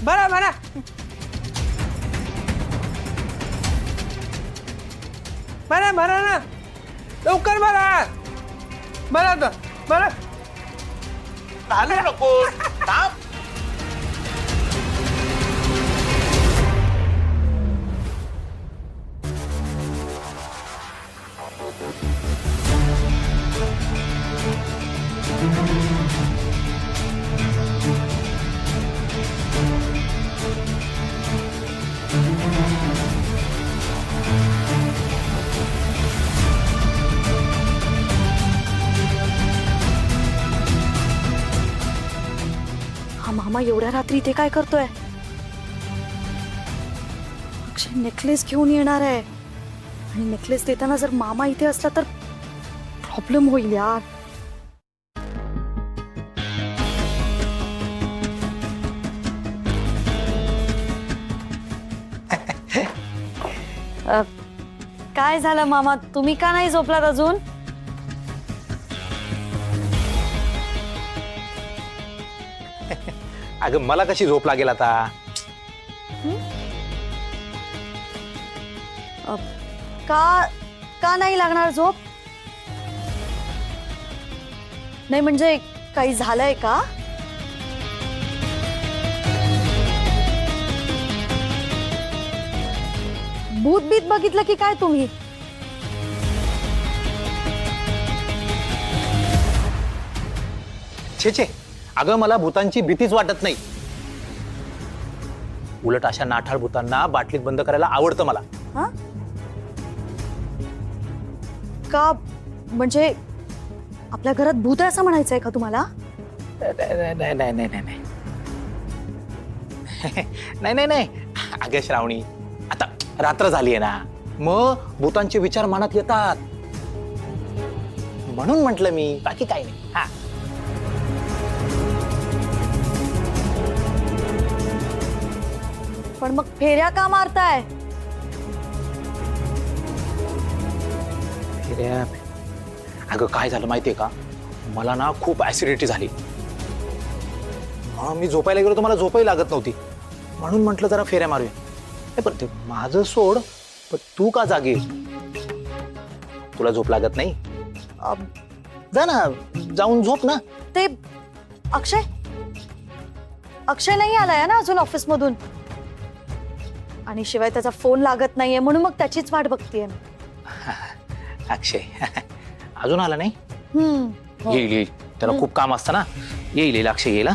भरा भरा भरा भरा ना लवकर भरा भरा तर भरा चालू नको थांब. हा मामा एवढ्या रात्री इथे काय करतोय? अक्षय नेकलेस घेऊन येणार आहे आणि नेकलेस देताना जर मामा इथे असला तर प्रॉब्लेम होईल यार. काय झालं मामा, तुम्ही का नाही झोपलात अजून? अगं मला कशी झोप लागेल आता? का का नाही लागणार झोप? नाही म्हणजे काही झालंय का? भूत बीत बघितलं की काय तुम्ही? छे छे, अगं मला भूतांची भीतीच वाटत नाही. उलट अशा नाठाळ भूतांना बाटलीत बंद करायला आवडतं मला. हा? का म्हणजे आपल्या घरात भूत आहे असं म्हणायचंय का तुम्हाला? नाही नाही नाही नाही नाही नाही नाही नाही. अगं श्रावणी, आता रात्र झाली आहे ना, मग भूतांचे विचार मनात येतात म्हणून म्हटलं मी, बाकी काही नाही. हा पण मग फेऱ्या का मारताय? अगं काय झालं माहितीये का, मला ना खूप ऍसिडिटी झाली. मी झोपायला गेलो तर मला झोपही लागत नव्हती, म्हणून म्हटलं जरा फेऱ्या मारूया. पण ते माझं सोड, पण तू का जागी? तुला झोप लागत नाही? जा ना, जाऊन झोप ना. ते अक्षय अक्षय नाही आलाय ना अजून ऑफिस मधून, आणि शिवाय त्याचा फोन लागत नाहीये म्हणून मग त्याचीच वाट बघतीये. अक्षय अजून आला नाही? हो. येईल येईल, त्याला खूप काम असतं ना. येईल येईल, अक्षय येईल.